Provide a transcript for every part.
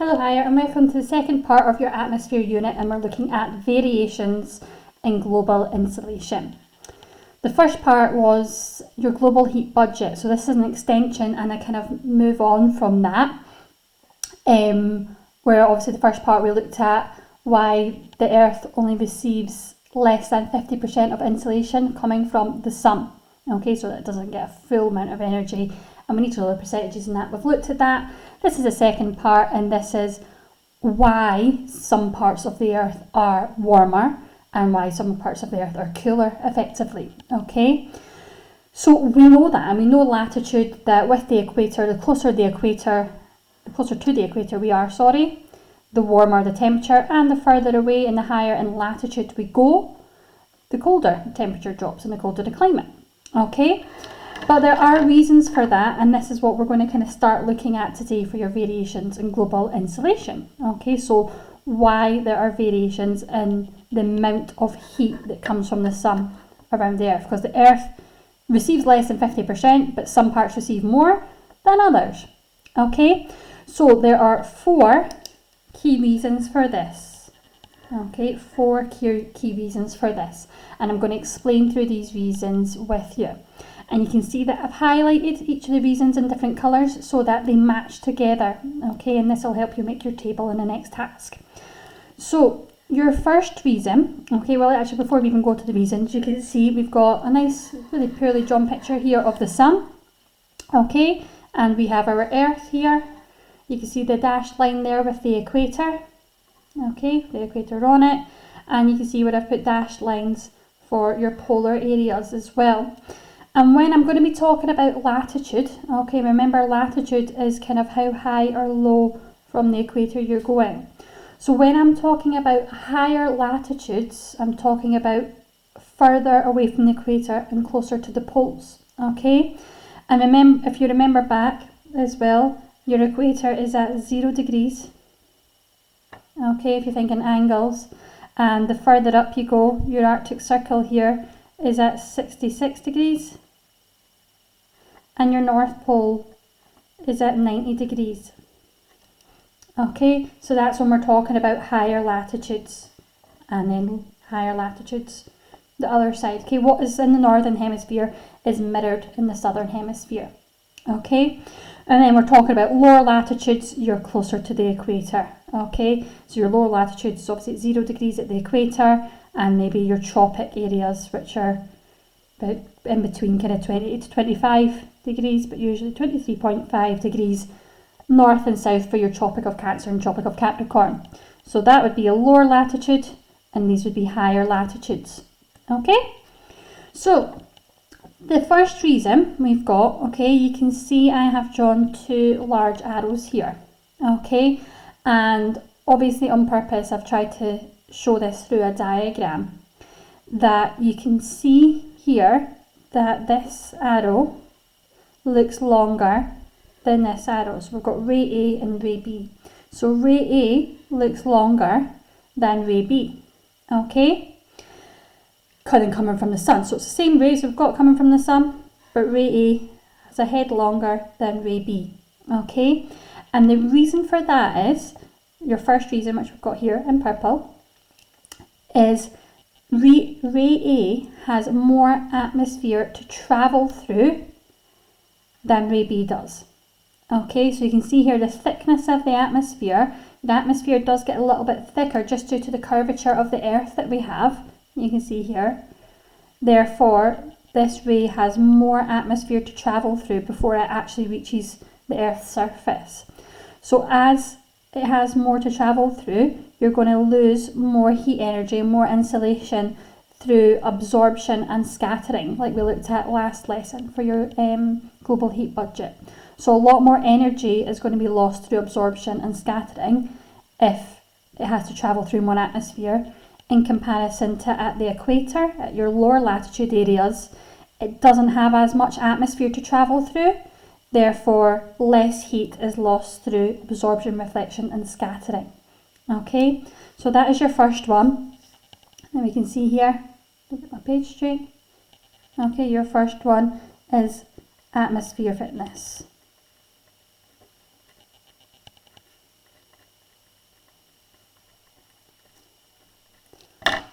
Hello, hi, and welcome to the second part of your atmosphere unit, and we're looking at variations in global insolation. The first part was your global heat budget, so this is an extension and a kind of move on from that, where obviously the first part we looked at why the Earth only receives less than 50% of insolation coming from the sun. Okay, so that it doesn't get a full amount of energy, and we need to know the percentages in that. We've looked at that. This is the second part, and this is why some parts of the Earth are warmer and why some parts of the Earth are cooler effectively. Okay, so we know that, and we know latitude, that with the equator, the closer to the equator we are, the warmer the temperature, and the further away and the higher in latitude we go, the colder the temperature drops and the colder the climate. Okay, but there are reasons for that, and this is what we're going to kind of start looking at today for your variations in global insolation. Okay, so why there are variations in the amount of heat that comes from the sun around the Earth, because the Earth receives less than 50%, but some parts receive more than others. Okay, so there are four key reasons for this. Okay, four key reasons for this, and I'm going to explain through these reasons with you. And you can see that I've highlighted each of the reasons in different colours so that they match together. Okay, and this will help you make your table in the next task. So your first reason, okay, well actually before we even go to the reasons, you can see we've got a nice, really poorly drawn picture here of the sun. Okay, and we have our Earth here. You can see the dashed line there with the equator. Okay, the equator on it, and you can see where I've put dashed lines for your polar areas as well. And when I'm going to be talking about latitude, okay, remember latitude is kind of how high or low from the equator you're going. So when I'm talking about higher latitudes, I'm talking about further away from the equator and closer to the poles. Okay, and remember, if you remember back as well, your equator is at 0 degrees. Okay, if you think in angles, and the further up you go, your Arctic Circle here is at 66 degrees, and your North Pole is at 90 degrees. Okay, so that's when we're talking about higher latitudes, and then higher latitudes the other side. Okay, what is in the northern hemisphere is mirrored in the southern hemisphere. Okay, and then we're talking about lower latitudes, you're closer to the equator. Okay, so your lower latitudes is obviously 0 degrees at the equator, and maybe your tropic areas, which are about in between kind of 20 to 25 degrees, but usually 23.5 degrees north and south for your Tropic of Cancer and Tropic of Capricorn. So that would be a lower latitude, and these would be higher latitudes. Okay, so the first reason we've got, okay, you can see I have drawn two large arrows here. Okay, and obviously on purpose I've tried to show this through a diagram, that you can see here that this arrow looks longer than this arrow. So we've got ray A and ray B. So ray A looks longer than ray B. Okay, coming from the sun. So it's the same rays we've got coming from the sun, but ray A has a head longer than ray B. Okay, and the reason for that is, your first reason, which we've got here in purple, is ray A has more atmosphere to travel through than ray B does. Okay, so you can see here the thickness of the atmosphere. The atmosphere does get a little bit thicker just due to the curvature of the Earth that we have. You can see here. Therefore, this ray has more atmosphere to travel through before it actually reaches the Earth's surface. So as it has more to travel through, you're going to lose more heat energy, more insolation through absorption and scattering, like we looked at last lesson for your global heat budget. So a lot more energy is going to be lost through absorption and scattering if it has to travel through more atmosphere, in comparison to at the equator, at your lower latitude areas, it doesn't have as much atmosphere to travel through. Therefore, less heat is lost through absorption, reflection and scattering. Okay, so that is your first one. And we can see here, get my page straight. Okay, your first one is atmosphere fitness.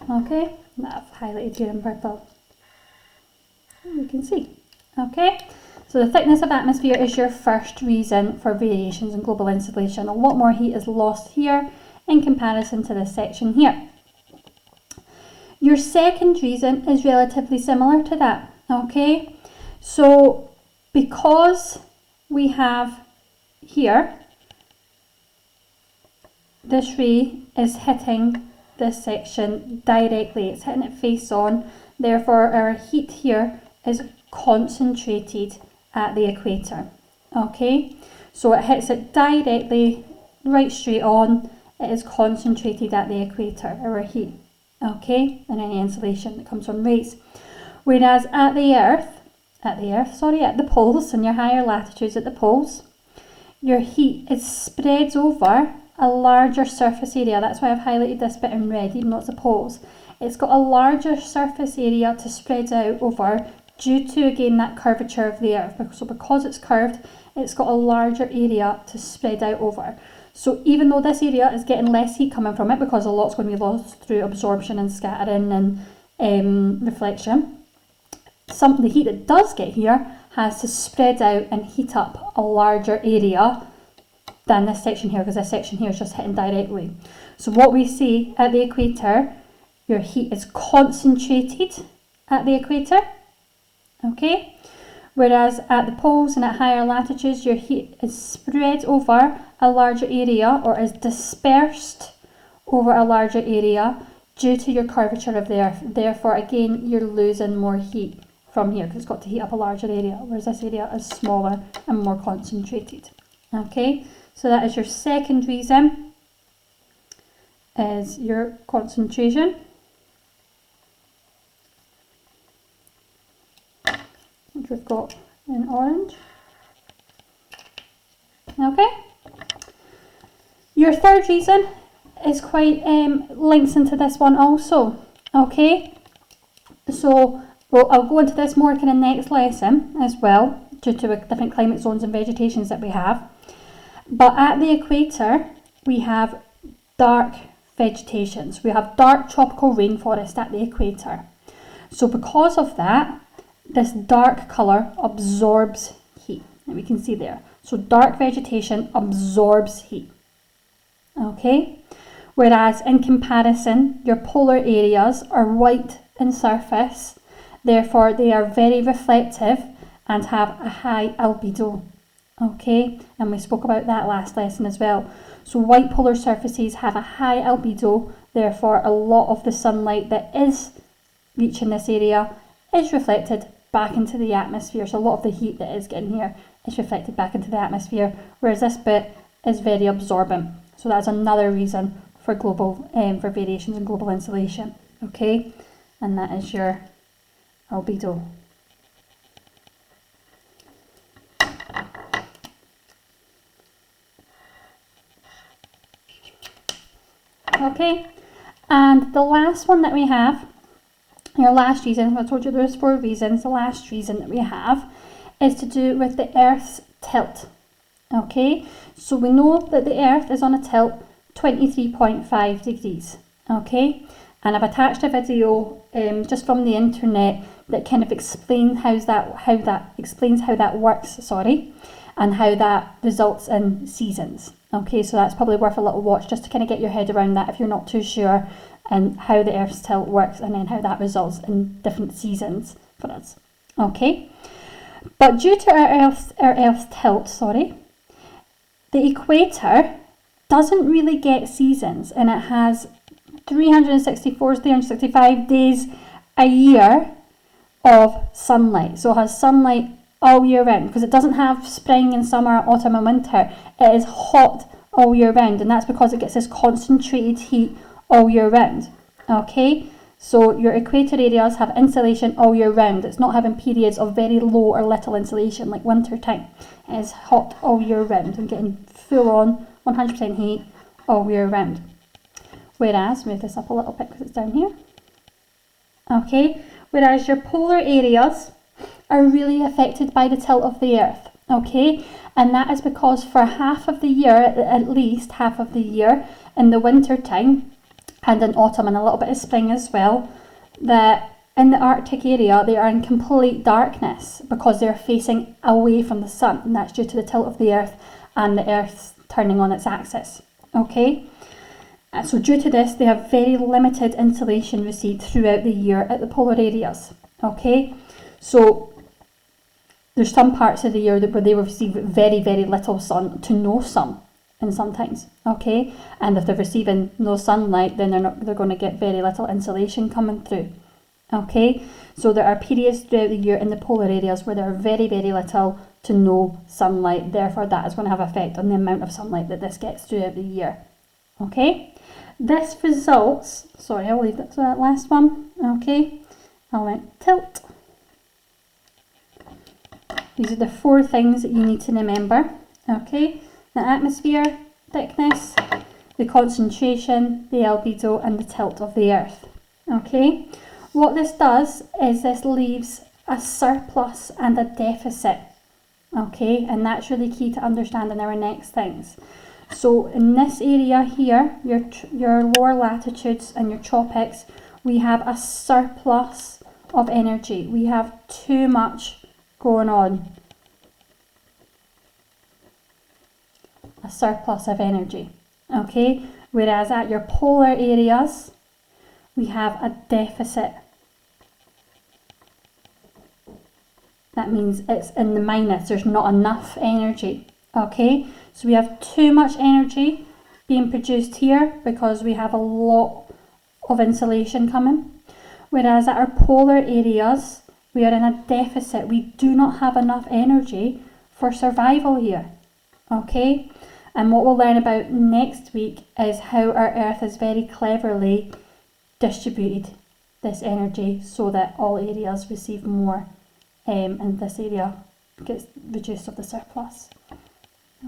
okay, that I've highlighted here in purple. You can see, okay. So the thickness of atmosphere is your first reason for variations in global insolation. A lot more heat is lost here in comparison to this section here. Your second reason is relatively similar to that, okay? So because we have here, this ray is hitting this section directly, it's hitting it face on, therefore our heat here is concentrated at the equator, okay? So it hits it directly, right straight on, it is concentrated at the equator, our heat, okay? And any insolation that comes from rays. Whereas at the poles, in your higher latitudes at the poles, your heat is spread over a larger surface area. That's why I've highlighted this bit in red, even though it's the poles. It's got a larger surface area to spread out over due to, again, that curvature of the Earth. So because it's curved, it's got a larger area to spread out over. So even though this area is getting less heat coming from it, because a lot's going to be lost through absorption and scattering and reflection, the heat that does get here has to spread out and heat up a larger area than this section here, because this section here is just hitting directly. So what we see at the equator, your heat is concentrated at the equator, okay? Whereas at the poles and at higher latitudes, your heat is spread over a larger area, or is dispersed over a larger area due to your curvature of the Earth. Therefore, again, you're losing more heat from here, because it's got to heat up a larger area, whereas this area is smaller and more concentrated, okay? So that is your second reason, is your concentration. Which we've got in orange. Okay. Your third reason is quite links into this one also. Okay. So I'll go into this more kind of next lesson as well, due to the different climate zones and vegetations that we have. But at the equator, we have dark vegetations. We have dark tropical rainforest at the equator. So because of that, this dark colour absorbs heat, and we can see there. So dark vegetation absorbs heat, okay? Whereas in comparison, your polar areas are white in surface, therefore they are very reflective and have a high albedo, okay? And we spoke about that last lesson as well. So white polar surfaces have a high albedo, therefore a lot of the sunlight that is reaching this area is reflected back into the atmosphere. So a lot of the heat that is getting here is reflected back into the atmosphere, whereas this bit is very absorbent. So that's another reason for for variations in global insolation, okay? And that is your albedo. Okay, and the last one that we have, your last reason, I told you there's 4 reasons, the last reason that we have is to do with the Earth's tilt, okay? So we know that the Earth is on a tilt 23.5 degrees, okay? And I've attached a video just from the internet that kind of explains how that works, and how that results in seasons. Okay, so that's probably worth a little watch just to kind of get your head around that if you're not too sure, and how the Earth's tilt works, and then how that results in different seasons for us. Okay, but due to our Earth's tilt, the equator doesn't really get seasons, and it has 365 days a year of sunlight. So it has sunlight all year round, because it doesn't have spring and summer, autumn and winter. It is hot all year round, and that's because it gets this concentrated heat all year round. Okay, so your equator areas have insolation all year round. It's not having periods of very low or little insolation like winter time. It is hot all year round and getting full on 100% heat all year round. Whereas, move this up a little bit because it's down here. Okay, whereas your polar areas are really affected by the tilt of the Earth, okay? And that is because for half of the year, at least half of the year, in the winter time, and in autumn and a little bit of spring as well, that in the Arctic area they are in complete darkness because they're facing away from the sun, and that's due to the tilt of the Earth and the Earth's turning on its axis. Okay, so due to this they have very limited insolation received throughout the year at the polar areas. Okay, so there's some parts of the year where they will receive very, very little sun to no sun, and sometimes, okay, and if they're receiving no sunlight, then they're going to get very little insolation coming through. Okay, so there are periods throughout the year in the polar areas where there are very, very little to no sunlight. Therefore, that is going to have effect on the amount of sunlight that this gets throughout the year. Okay, this results, sorry, I'll leave that to that last one. Okay, element tilt. These are the 4 things that you need to remember. Okay, the atmosphere thickness, the concentration, the albedo, and the tilt of the Earth. Okay, what this does is this leaves a surplus and a deficit. Okay, and that's really key to understanding our next things. So in this area here, your lower latitudes and your tropics, we have a surplus of energy. We have too much going on. A surplus of energy. Okay, whereas at your polar areas, we have a deficit. That means it's in the minus, there's not enough energy. Okay, so we have too much energy being produced here because we have a lot of insolation coming. Whereas at our polar areas, we are in a deficit. We do not have enough energy for survival here. Okay, and what we'll learn about next week is how our Earth has very cleverly distributed this energy so that all areas receive more, and this area gets reduced of the surplus.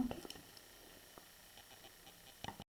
Okay.